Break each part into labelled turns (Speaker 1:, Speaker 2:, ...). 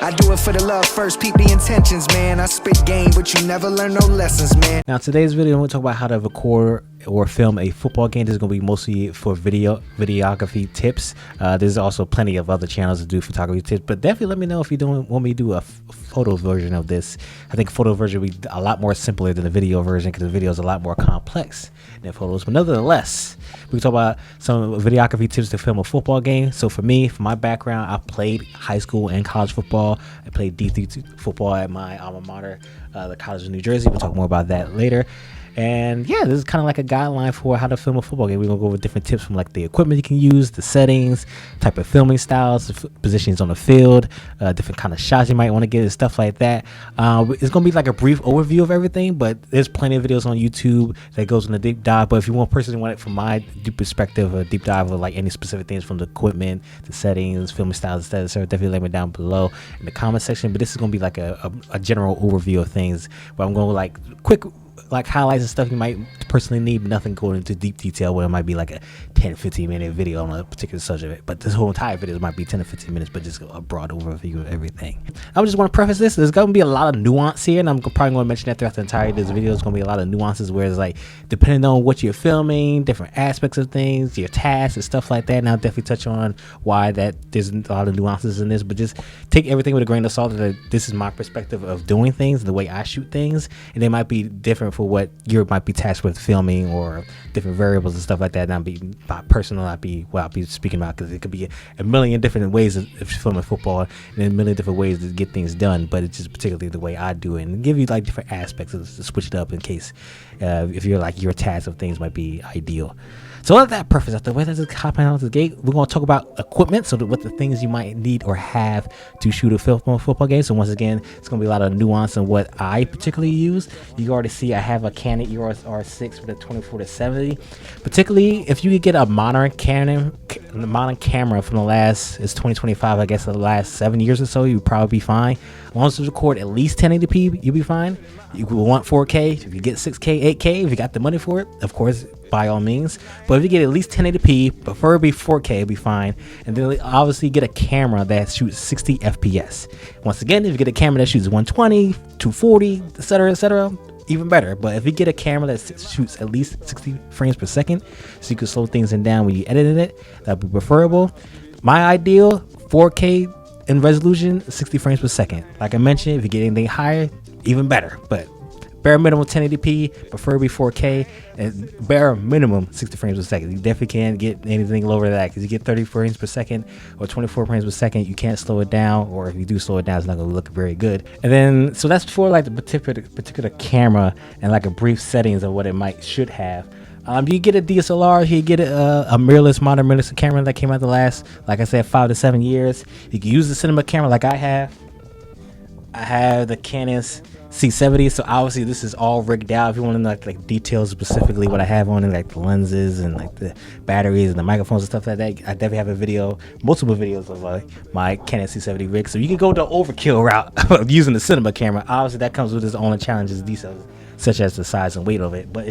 Speaker 1: I do it for the love first, peep the intentions, man. I spit game, but you never learn no lessons, man.
Speaker 2: Now today's video, I'm going to talk about how to record or film a football game. This is going to be mostly for videography tips. There's also plenty of other channels that do photography tips, but definitely let me know if you don't want me to do a photo version of this. I think photo version will be a lot more simpler than the video version, because the video is a lot more complex than photos. But nevertheless, we can talk about some videography tips to film a football game. So for me, for my background, I played high school and college football. I played D3 football at my alma mater, the College of New Jersey. We'll talk more about that later. And yeah, this is kind of like a guideline for how to film a football game. We're gonna go over different tips from like the equipment you can use, the settings, type of filming styles, positions on the field, different kind of shots you might want to get and stuff like that. It's gonna be like a brief overview of everything, but there's plenty of videos on YouTube that goes in a deep dive. But if you personally want it from my deep perspective, a deep dive of like any specific things from the equipment, the settings, filming styles, etc., definitely let me down below in the comment section. But this is gonna be like a general overview of things, but I'm going to like quick like highlights and stuff you might personally need, but nothing going into deep detail where it might be like a 10-15 minute video on a particular subject. But this whole entire video might be 10 to 15 minutes, but just a broad overview of everything. I just want to preface this, there's going to be a lot of nuance here, and I'm probably going to mention that throughout the entirety of this video. There's going to be a lot of nuances where it's like, depending on what you're filming, different aspects of things, your tasks and stuff like that. And I'll definitely touch on why that there's a lot of nuances in this, but just take everything with a grain of salt. That this is my perspective of doing things, the way I shoot things, and they might be different for what you might be tasked with filming, or different variables and stuff like that. Not be personal, not be what I'll be speaking about, because it could be a million different ways of filming football and a million different ways to get things done. But it's just particularly the way I do it, and give you like different aspects to switch it up in case if you're like your task of things might be ideal. So with that preface out the way, let's just hop out of the gate. We're going to talk about equipment, so what the things you might need or have to shoot a football game. So once again, it's going to be a lot of nuance in what I particularly use. You already see I have a Canon EOS R6 with a 24-70. Particularly if you could get a modern camera from the last, it's 2025, I guess, the last 7 years or so, you'd probably be fine. As long as you record at least 1080p, you'll be fine. You will want 4K. If you get 6K, 8K, if you got the money for it, of course, by all means. But if you get at least 1080p, preferably 4K, it'll be fine. And then obviously get a camera that shoots 60 FPS. Once again, if you get a camera that shoots 120, 240, etc., even better. But if you get a camera that shoots at least 60 frames per second, so you can slow things down when you edited it, that'd be preferable. My ideal 4K in resolution, 60 frames per second. Like I mentioned, if you get anything higher, even better. But bare minimum 1080p, preferably 4K, and bare minimum 60 frames per second. You definitely can't get anything lower than that, because you get 30 frames per second or 24 frames per second, you can't slow it down, or if you do slow it down, it's not going to look very good. And then, so that's for like the particular camera and like a brief settings of what it should have. You get a DSLR, you get a modern mirrorless camera that came out the last, like I said, 5 to 7 years. You can use the cinema camera like I have. I have the Canon C70, so obviously this is all rigged out. If you want to know like details specifically what I have on it, like the lenses and like the batteries and the microphones and stuff like that, I definitely have multiple videos of my Canon C70 rig. So you can go the overkill route of using the cinema camera. Obviously that comes with its own challenges, details such as the size and weight of it. But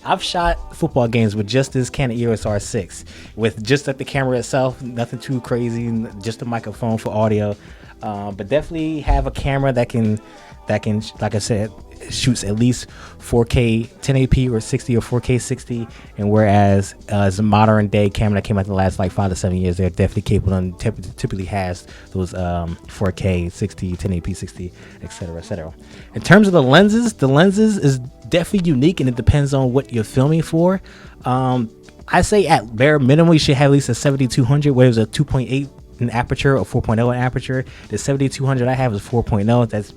Speaker 2: I've shot football games with just this Canon EOS R6, with just like the camera itself, nothing too crazy, just a microphone for audio. But definitely have a camera that can, like I said, shoots at least 4K 1080p or 60 or 4K 60. And whereas as a modern day camera that came out in the last like 5 to 7 years, they're definitely capable and typically has those 4K 60, 1080p 60, etc. In terms of the lenses is definitely unique, and it depends on what you're filming for. I say at bare minimum you should have at least a 7200, where it's a 2.8 in aperture or 4.0 in aperture. The 7200 I have is 4.0. That's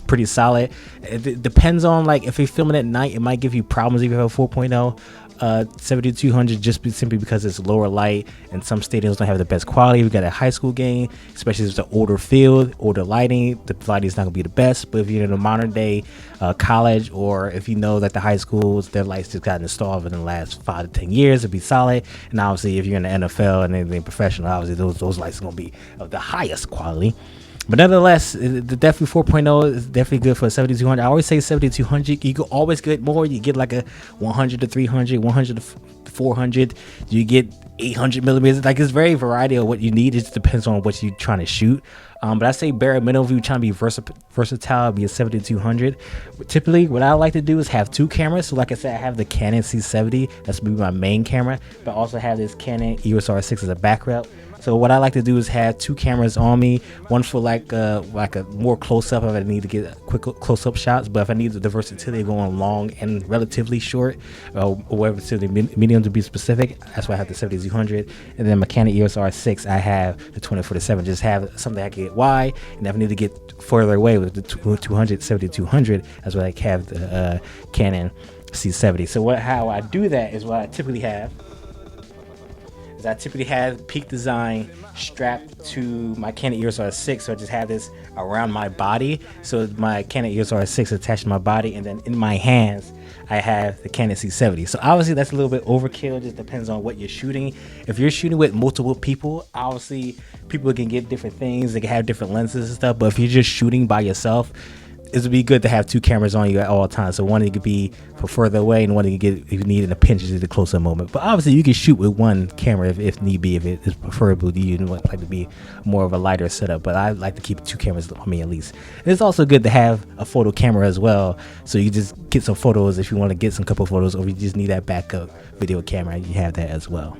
Speaker 2: pretty solid. It depends on, like, if you're filming at night, it might give you problems if you have a 4.0. 7200 just simply because it's lower light, and some stadiums don't have the best quality. We got a high school game, especially if it's an older field, older lighting, the lighting is not gonna be the best. But if you're in a modern day college, or if you know that the high schools, their lights just got installed within the last 5 to 10 years, it'd be solid. And obviously if you're in the NFL and anything professional, obviously those lights are gonna be of the highest quality. But nevertheless, the definitely 4.0 is definitely good for a 7200. I always say 7200. You can always get more. You get like a 100 to 300, 100 to 400. You get 800 millimeters. Like, it's very variety of what you need. It just depends on what you're trying to shoot. But I say bare minimum, if you're trying to be versatile, be a 7200. Typically, what I like to do is have two cameras. So like I said, I have the Canon C70. That's be my main camera. But I also have this Canon EOS R6 as a backup. So what I like to do is have two cameras on me, one for like a more close-up if I need to get quick close-up shots, but if I need the versatility of going long and relatively short, or whatever to the medium to be specific, that's why I have the 7200. And then my Canon EOS R6, I have the 2047. Just have something I can get wide, and if I need to get further away with the 7200, that's why I have the Canon C70. So how I do that is what I typically have. I typically have Peak Design strapped to my Canon EOS R6, so I just have this around my body. So my Canon EOS R6 attached to my body, and then in my hands I have the Canon C70. So obviously that's a little bit overkill. It just depends on what you're shooting. If you're shooting with multiple people, obviously people can get different things. They can have different lenses and stuff. But if you're just shooting by yourself, it would be good to have two cameras on you at all times. So one, it could be for further away, and one you can get if you need in a pinch, is the closer moment. But obviously you can shoot with one camera if need be, if it is preferable to you and would like to be more of a lighter setup. But I like to keep two cameras on me at least. And it's also good to have a photo camera as well, so you just get some photos if you want to get some couple photos, or if you just need that backup video camera, you have that as well.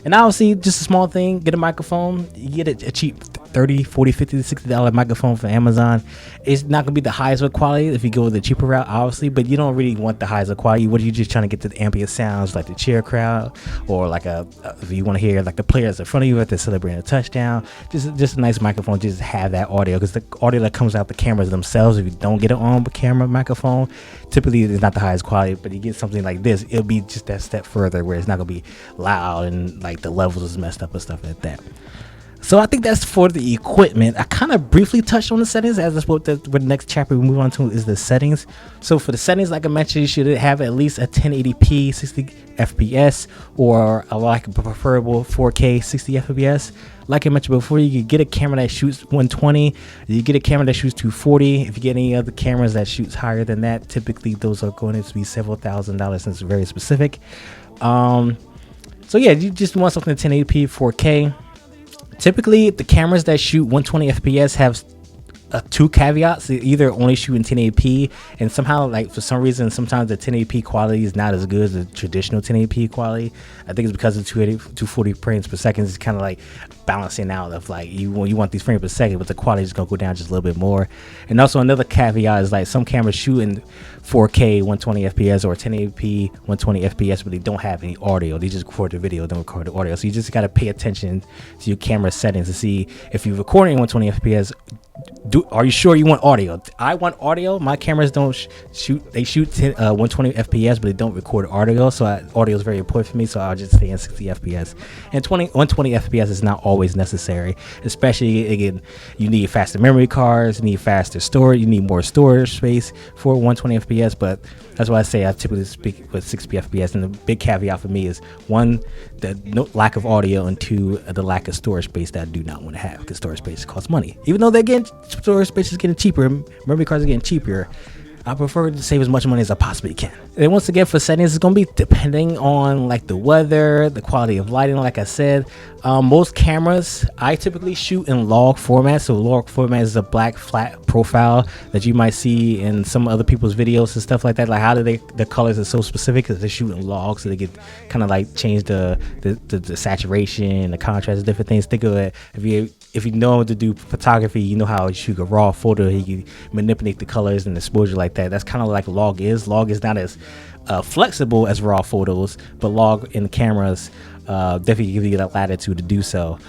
Speaker 2: And obviously, just a small thing, get a microphone. You get a cheap $30, $40, $50, $60 microphone from Amazon. It's not going to be the highest of quality if you go with the cheaper route, obviously, but you don't really want the highest of quality. What are you just trying to get the ambient sounds, like the cheer crowd, or like if you want to hear like the players in front of you if they're celebrating a touchdown. Just a nice microphone, just have that audio, because the audio that comes out the cameras themselves, if you don't get an on-camera microphone, typically it's not the highest quality. But you get something like this, it'll be just that step further, where it's not going to be loud and like the levels is messed up and stuff like that. So I think that's for the equipment. I kind of briefly touched on the settings, as that's what the next chapter we move on to is the settings. So for the settings, like I mentioned, you should have at least a 1080p 60 fps, or a like preferable 4K 60 fps. Like I mentioned before, you can get a camera that shoots 120. You get a camera that shoots 240. If you get any other cameras that shoots higher than that, typically those are going to be several $1,000s, since it's very specific. So yeah, you just want something 1080p 4K. Typically, the cameras that shoot 120 FPS have two caveats. They either only shoot in 1080p, and somehow, like for some reason, sometimes the 1080p quality is not as good as the traditional 1080p quality. I think it's because of 240 frames per second. It's kind of like balancing out of like you want these frames per second, but the quality is gonna go down just a little bit more. And also another caveat is like some cameras shoot in 4K 120 FPS or 1080p 120 FPS, but they don't have any audio. They just record the video, don't record the audio. So you just gotta pay attention to your camera settings to see if you're recording 120 FPS. Are you sure you want audio? I want audio. My cameras don't shoot. They shoot 120 FPS, but they don't record audio. So audio is very important for me. So I'll just stay in 60 FPS. And 120 FPS is not always necessary. Especially again, you need faster memory cards. You need faster storage. You need more storage space for 120 FPS. But that's why I say I typically speak with 60 FPS. And the big caveat for me is one, the lack of audio, and two, the lack of storage space that I do not want to have, because storage space costs money. Even though they're getting storage space is getting cheaper, memory cards are getting cheaper, I prefer to save as much money as I possibly can. And once again, for settings, it's going to be depending on like the weather, the quality of lighting. Like I said, most cameras, I typically shoot in log format. So log format is a black flat profile that you might see in some other people's videos and stuff like that. Like how do the colors are so specific, because they shoot in log, so they get kind of like change the saturation, the contrast, different things. Think of it, if you know how to do photography, you know how to shoot a raw photo. You can manipulate the colors and exposure like that. That's kind of like log is. Log is not as flexible as raw photos, but log in cameras definitely give you that latitude to do so.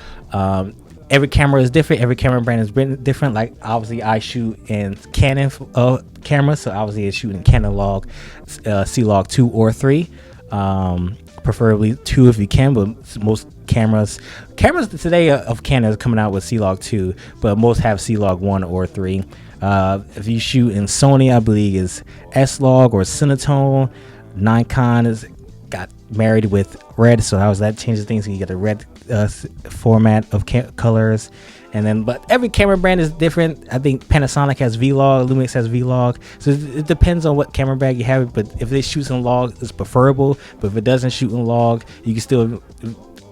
Speaker 2: Every camera is different. Every camera brand is different. Like obviously I shoot in Canon cameras, so obviously I shoot in Canon log, C-Log 2 or 3. Preferably 2 if you can, but most cameras today of Canon are coming out with C-Log 2, but most have C-Log 1 or 3. If you shoot in Sony, I believe is S-Log or Cinetone. Nikon has got married with red, so how that changes things. So you get a red format of colors. And then, but every camera brand is different. I think Panasonic has V-Log, Lumix has V-Log. So it depends on what camera bag you have. But if it shoots in log, it's preferable. But if it doesn't shoot in log, you can still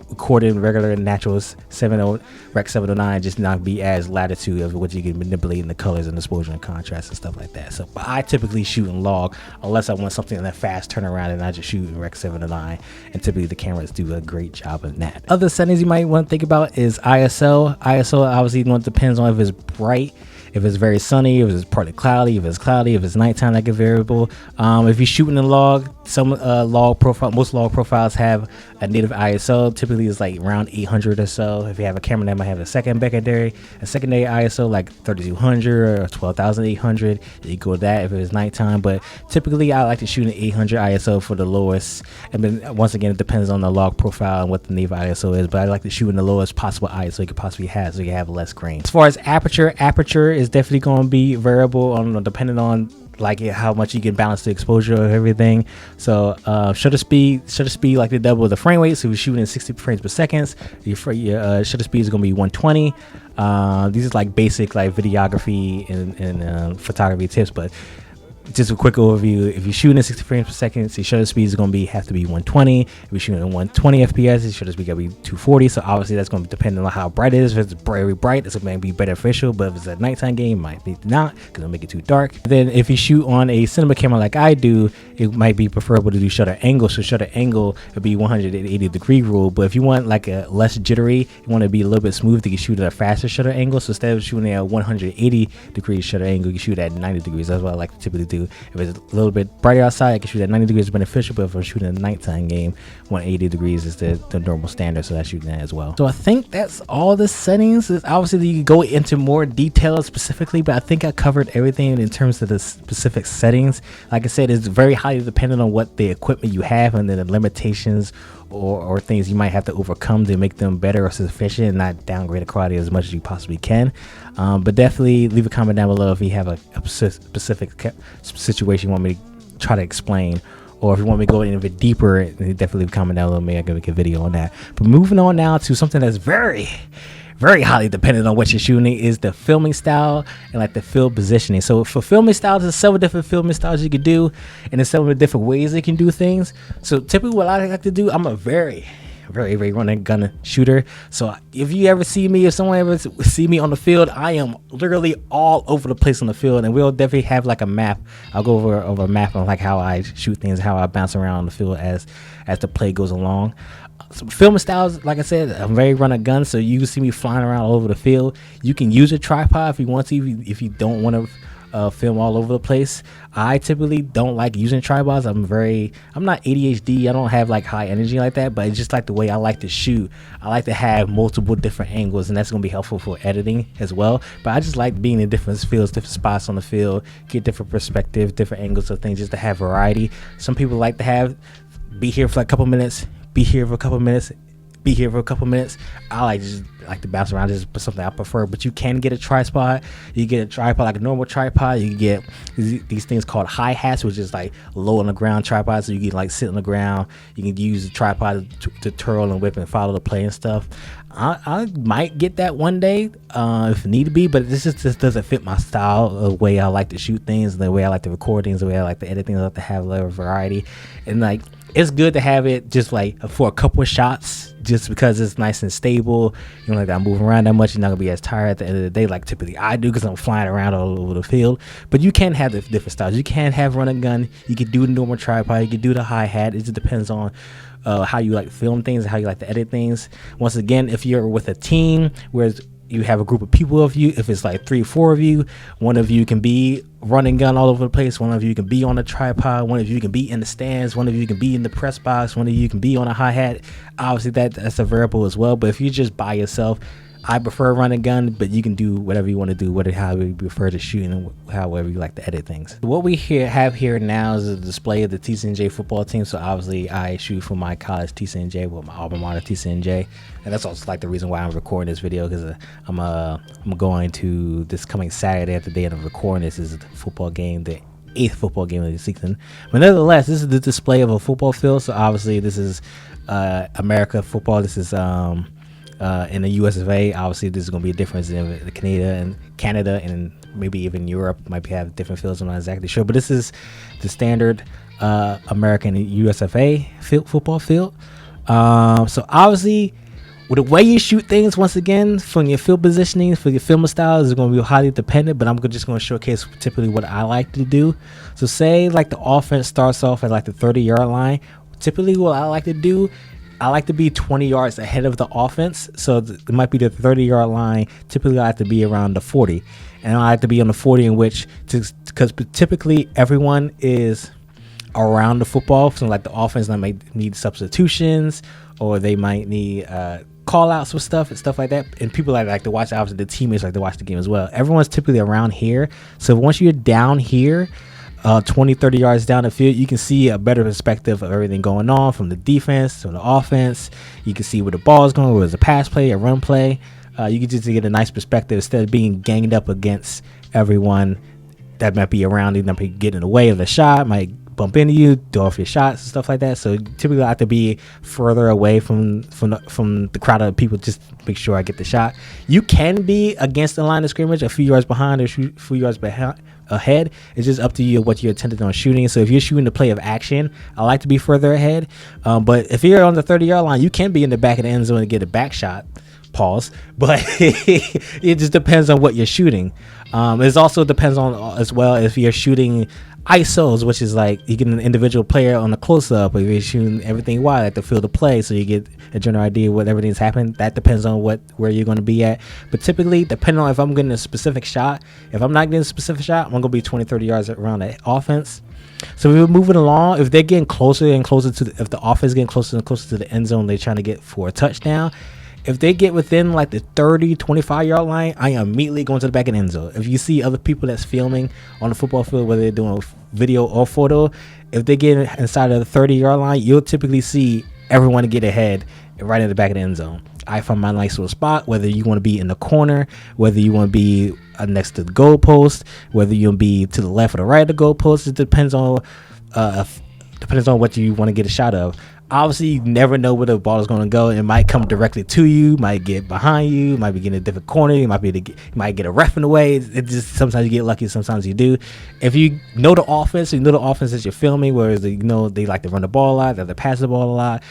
Speaker 2: recording regular natural 70 Rec 709, just not be as latitude of what you can manipulate in the colors and exposure and contrast and stuff like that. So but I typically shoot in log unless I want something that fast turnaround, and I just shoot in Rec 709, and typically the cameras do a great job in that. Other settings you might want to think about is ISO. ISO obviously depends on if it's bright, if it's very sunny, if it's partly cloudy, if it's cloudy, if it's nighttime, that can variable. If you're shooting in log, some most log profiles have a native ISO. Typically it's like around 800 or so. If you have a camera that might have a secondary ISO like 3200 or 12800, you go with that if it's nighttime. But typically I like to shoot an 800 ISO for the lowest, and then once again it depends on the log profile and what the native ISO is, but I like to shoot in the lowest possible ISO you could possibly have, so you have less grain. As far as aperture is definitely going to be variable on depending on like how much you can balance the exposure of everything. So shutter speed like to double the frame rate. So if you're shooting in 60 frames per second, your shutter speed is going to be 120. These are like basic like videography and photography tips, but just a quick overview. If you're shooting at 60 frames per second, your shutter speed is going to have to be 120. If you're shooting at 120 FPS, your shutter speed got to be 240. So obviously that's going to depend on how bright it is. If it's very bright, it's going to be beneficial. But if it's a nighttime game, it might be not, because it'll make it too dark. Then if you shoot on a cinema camera like I do, it might be preferable to do shutter angle. So shutter angle would be 180 degree rule. But if you want like a less jittery, you want to be a little bit smooth, you can shoot at a faster shutter angle. So instead of shooting at 180 degree shutter angle, you shoot at 90 degrees. That's what I like to typically do. If it's a little bit brighter outside, I can shoot at 90 degrees, beneficial. But if I'm shooting a nighttime game, 180 degrees is the normal standard, so that's shooting that as well. So I think that's all the settings. Obviously you can go into more details specifically, but I think I covered everything in terms of the specific settings. Like I said, it's very highly dependent on what the equipment you have and then the limitations or things you might have to overcome to make them better or sufficient and not downgrade the quality as much as you possibly can. But definitely leave a comment down below if you have a specific situation you want me to try to explain, or if you want me to go in a bit deeper, definitely leave a comment down below. Maybe I can make a video on that. But moving on now to something that's very highly dependent on what you're shooting, is the filming style and like the field positioning. So for filming styles, there's several different filming styles you can do, and there's several different ways you can do things. So typically what I like to do, I'm a very run and gun shooter. So if you ever see me, if someone ever see me on the field, I am literally all over the place on the field, and we'll definitely have like a map. I'll go over a map on like how I shoot things, how I bounce around the field as the play goes along. So filming styles, like I said, I'm very run a gun, so you can see me flying around all over the field. You can use a tripod if you want to, if you don't want to film all over the place. I typically don't like using tripods. I'm not ADHD. I don't have like high energy like that, but it's just like the way I like to shoot. I like to have multiple different angles, and that's going to be helpful for editing as well. But I just like being in different fields, different spots on the field, get different perspectives, different angles of things, just to have variety. Some people like to be here for like a couple minutes, be here for a couple minutes, be here for a couple minutes. I just like to bounce around, just something I prefer. But you can get a tripod. You get a tripod like a normal tripod. You can get these things called hi-hats, which is like low on the ground tripod, so you can like sit on the ground. You can use the tripod to twirl and whip and follow the play and stuff. I might get that one day if need to be, but this just doesn't fit my style, the way I like to shoot things, the way I like to record things, the way I like to edit things. I like to have a little variety, and like it's good to have it just like for a couple of shots, just because it's nice and stable. You don't like that moving around that much. You're not gonna be as tired at the end of the day like typically I do, because I'm flying around all over the field. But you can have the different styles. You can have run and gun. You can do the normal tripod. You can do the hi-hat. It just depends on how you like to film things and how you like to edit things. Once again, if you're with a team where you have a group of people of you, if it's like 3 or 4 of you, one of you can be running gun all over the place, one of you can be on a tripod, one of you can be in the stands, one of you can be in the press box, one of you can be on a hi-hat. Obviously that's a variable as well. But if you're just by yourself, I prefer running gun, but you can do whatever you want to do, however you prefer to shoot and however you like to edit things. What we have here now is a display of the TCNJ football team. So obviously I shoot for my college TCNJ, with my alma mater TCNJ, and that's also like the reason why I'm recording this video, because I'm going to this coming Saturday, at the day of recording this, is the football game, the 8th football game of the season. But nevertheless, this is the display of a football field. So obviously this is America football. This is in the US of A. Obviously this is going to be a difference in Canada and maybe even Europe might have different fields. I'm not exactly sure, but this is the standard American US of A football field. So obviously, with the way you shoot things, once again, from your field positioning, for your filming style, is going to be highly dependent. But I'm just going to showcase typically what I like to do. So say like the offense starts off at like the 30-yard line. Typically, what I like to do, I like to be 20 yards ahead of the offense. So it might be the 30-yard line. Typically, I like to be around the 40. And I like to be on the 40, in which, because typically everyone is around the football. So like the offense might need substitutions, or they might need call outs for stuff and stuff like that. And people like to watch, obviously the teammates like to watch the game as well. Everyone's typically around here. So once you're down here, 20, 30 yards down the field, you can see a better perspective of everything going on, from the defense to the offense. You can see where the ball is going, whether it's a pass play, a run play. You can just get a nice perspective instead of being ganged up against everyone that might be around you, that might get in the way of the shot, might bump into you, do off your shots and stuff like that. So typically I have to be further away from the crowd of people, just to make sure I get the shot. You can be against the line of scrimmage, a few yards behind or a few yards ahead. It's just up to you what you're intended on shooting. So if you're shooting the play of action, I like to be further ahead. But if you're on the 30-yard line, you can be in the back of the end zone and get a back shot. Pause. But it just depends on what you're shooting. It also depends on as well if you're shooting ISOs, which is like you get an individual player on the close-up, or you're shooting everything wide at the field of play, so you get a general idea of what everything's happening. That depends on where you're going to be at. But typically, depending on if I'm getting a specific shot, if I'm not getting a specific shot, I'm going to be 20, 30 yards around the offense. So if we're moving along, if they're getting closer and closer to if the offense is getting closer and closer to the end zone, they're trying to get for a touchdown. If they get within like the 30, 25-yard line, I am immediately going to the back of the end zone. If you see other people that's filming on the football field, whether they're doing video or photo, if they get inside of the 30-yard line, you'll typically see everyone get ahead right in the back of the end zone. I find my nice little spot, whether you want to be in the corner, whether you want to be next to the goalpost, whether you want to be to the left or the right of the goalpost. It depends on what you want to get a shot of. Obviously, you never know where the ball is going to go. It might come directly to you, might get behind you, might be getting a different corner. You might get a ref in the way. It just sometimes you get lucky, sometimes you do. If you know the offense, that you're filming, whereas they like to run the ball a lot, they like to pass the ball a lot.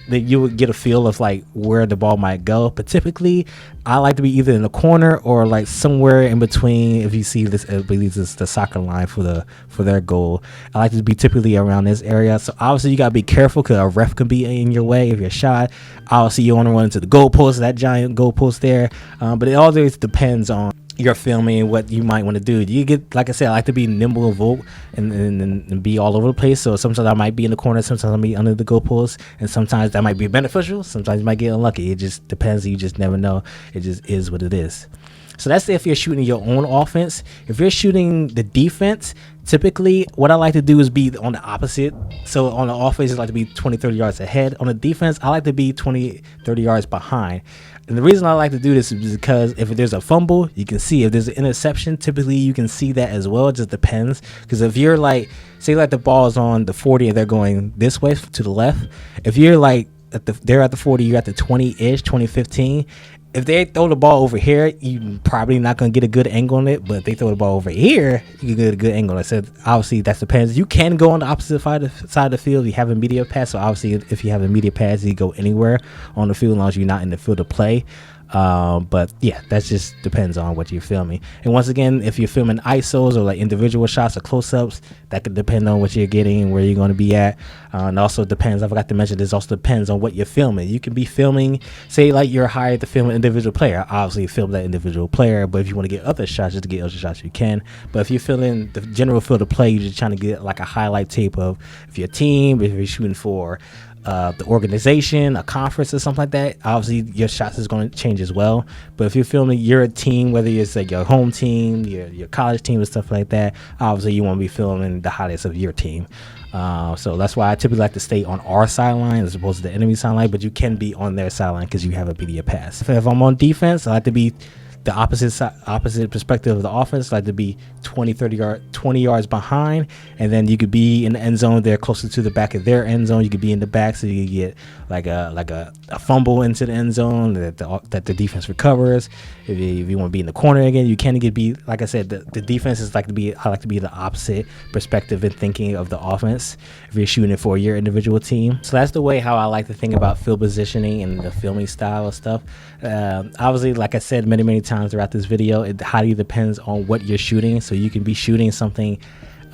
Speaker 2: Then you would get a feel of like where the ball might go. But typically, I like to be either in the corner or like somewhere in between. If you see this, I believe this is the soccer line for their goal. I like to be typically around this area. So obviously, you gotta be careful because a ref can be in your way if you're shot. Obviously, you want to run into the goalpost, that giant goalpost there. But it always depends on your filming, what you might want to do. You get, like I said, I like to be nimble and vote and be all over the place. So sometimes I might be in the corner, sometimes I might be under the goalpost, and sometimes that might be beneficial. Sometimes you might get unlucky. It just depends. You just never know. It just is what it is. So that's if you're shooting your own offense. If you're shooting the defense, typically what I like to do is be on the opposite. So on the offense, I like to be 20, 30 yards ahead. On the defense, I like to be 20, 30 yards behind. And the reason I like to do this is because if there's a fumble, you can see. If there's an interception, typically you can see that as well. It just depends. Because if you're like, say like the ball is on the 40 and they're going this way to the left. If you're like, they're at the 40, you're at the 20-ish, 20-15. If they throw the ball over here, you're probably not going to get a good angle on it. But if they throw the ball over here, you can get a good angle on it. So obviously, that depends. You can go on the opposite side of the field. You have a media pass. So obviously, if you have a media pass, you go anywhere on the field as long as you're not in the field of play. But yeah, that just depends on what you're filming. And once again, if you're filming ISOs or like individual shots or close-ups, that could depend on what you're getting and where you're going to be at. And also depends, I forgot to mention, this also depends on what you're filming. You can be filming, say like you're hired to film an individual player, obviously film that individual player. But if you want to get other shots, just to get other shots, you can. But if you're filming the general field of play, you're just trying to get like a highlight tape of if your team, if you're shooting for the organization, a conference or something like that, obviously your shots is going to change as well. But if you're filming your team, whether it's like your home team, your college team and stuff like that, obviously you want to be filming the highlights of your team. So that's why I typically like to stay on our sideline as opposed to the enemy sideline, but you can be on their sideline because you have a media pass. If I'm on defense, I like to be the opposite perspective of the offense, like to be 20 yards behind, and then you could be in the end zone. They're closer to the back of their end zone. You could be in the back, so you get like a fumble into the end zone that the defense recovers. If you want to be in the corner again, you can be, like I said, the defense is I like to be the opposite perspective and thinking of the offense if you're shooting it for your individual team. So that's the way how I like to think about field positioning and the filming style of stuff. Obviously, like I said many times throughout this video, it highly depends on what you're shooting. So you can be shooting something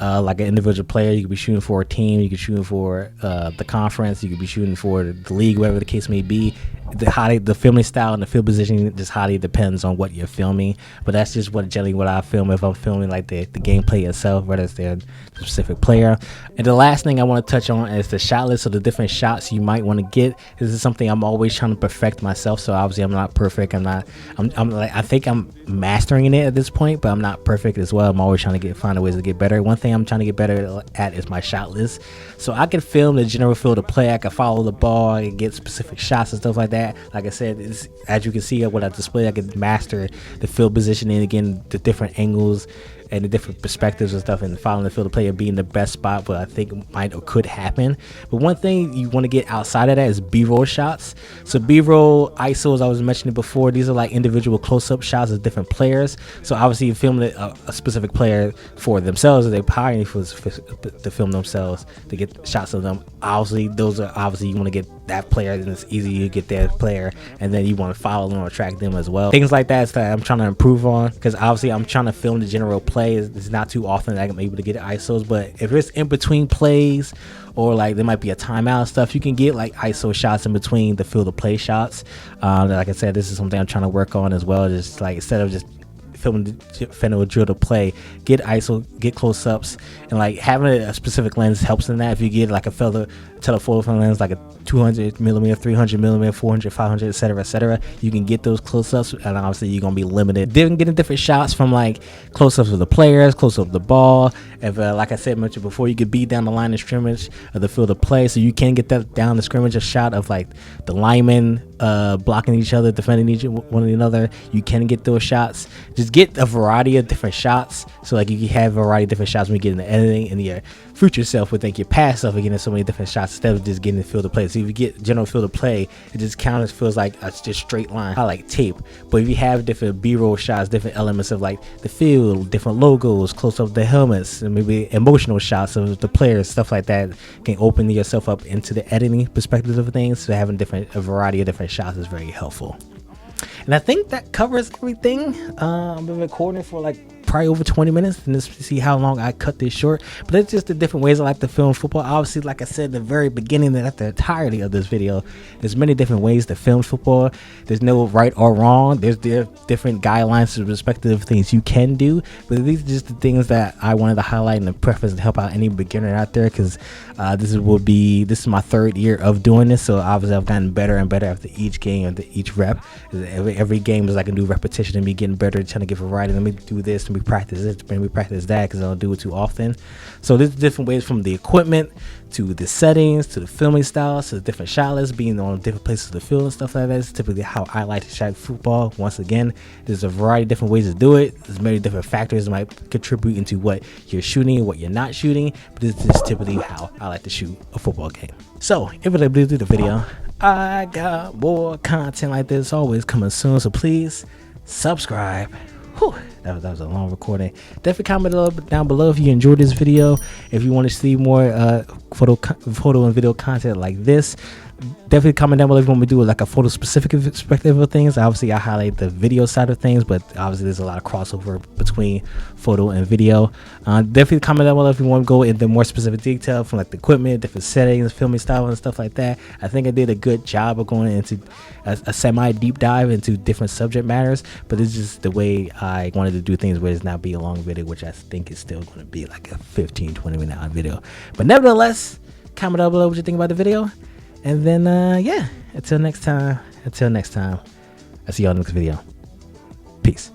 Speaker 2: like an individual player, you could be shooting for a team, you could be shooting for the conference, you could be shooting for the league, whatever the case may be. The filming style and the field positioning just highly depends on what you're filming. But that's just generally what I film if I'm filming like the gameplay itself, whether it's the specific player. And the last thing I want to touch on is the shot list, so the different shots you might want to get. This is something I'm always trying to perfect myself. So obviously I'm not perfect. I think I'm mastering it at this point, but I'm not perfect as well. I'm always trying to find ways to get better. One thing I'm trying to get better at is my shot list. So I can film the general field of play. I can follow the ball and get specific shots and stuff like that. Like I said, as you can see what I display, I can master the field positioning, again, the different angles and the different perspectives and stuff, and following the field of play and being the best spot, but I think might or could happen. But one thing you want to get outside of that is B-roll shots. So B-roll ISOs, I was mentioning before, these are like individual close-up shots of different players. So obviously you're filming a specific player for themselves, or they're hiring to film themselves to get shots of them. Obviously you want to get that player, and it's easy to get that player, and then you want to follow them or track them as well. Things like that is that I'm trying to improve on, because obviously I'm trying to film the general play. It's not too often that I'm able to get ISOs, but if it's in between plays, or like there might be a timeout and stuff, you can get like ISO shots in between the field of play shots. Like I said, this is something I'm trying to work on as well. Just like instead of just filming the drill to play, get ISO, get close-ups, and like having a specific lens helps in that. If you get like a telephoto lens, like a 200 millimeter, 300 millimeter, 400, 500, etc., you can get those close-ups, and obviously you're gonna be limited. Then getting different shots from like close-ups of the players, close-up of the ball. If like I mentioned before, you could be down the line of scrimmage of the field of play, so you can get that down the scrimmage, a shot of like the linemen blocking each other, defending one another. You can get those shots. Just get a variety of different shots, so like you can have a variety of different shots when you get in the editing, and your future self would think your past self are getting so many different shots instead of just getting the field of play. So if you get general field of play, it just feels like it's just straight line. I like tape. But if you have different B-roll shots, different elements of like the field, different logos, close up the helmets, and maybe emotional shots of the players, stuff like that, can open yourself up into the editing perspective of things. So having a variety of different shots is very helpful. And I think that covers everything. I've been recording for like probably over 20 minutes, and just see how long I cut this short. But it's just the different ways I like to film football. Obviously, like I said in the very beginning, that the entirety of this video, there's many different ways to film football. There's no right or wrong. There are different guidelines to respective things you can do, but these are just the things that I wanted to highlight in the preface to help out any beginner out there, because this is my third year of doing this. So obviously I've gotten better and better after each game and each rep. Every game is I can do repetition and me getting better, trying to get variety. Let me do this, let me practice this, let me practice that, because I don't do it too often. So there's different ways, from the equipment to the settings to the filming styles to the different shot lists, being on different places of the field and stuff like that. It's typically how I like to shot football. Once again, there's a variety of different ways to do it. There's many different factors that might contribute into what you're shooting and what you're not shooting, but this is typically how I like to shoot a football game. So if you're able to do the video, I got more content like this always coming soon, so please subscribe. Whew, that was a long recording. Definitely comment down below if you enjoyed this video. If you want to see more photo and video content like this, definitely comment down below if you want me to do like a photo specific perspective of things. Obviously I highlight the video side of things, but obviously there's a lot of crossover between photo and video. Definitely comment down below if you want to go into more specific detail from like the equipment, different settings, filming style and stuff like that. I think I did a good job of going into a semi deep dive into different subject matters, but it's just the way I wanted to do things, where it's not be a long video, which I think is still going to be like a 15-20 minute video. But nevertheless, comment down below what you think about the video. And then, yeah, until next time, I see y'all in the next video. Peace.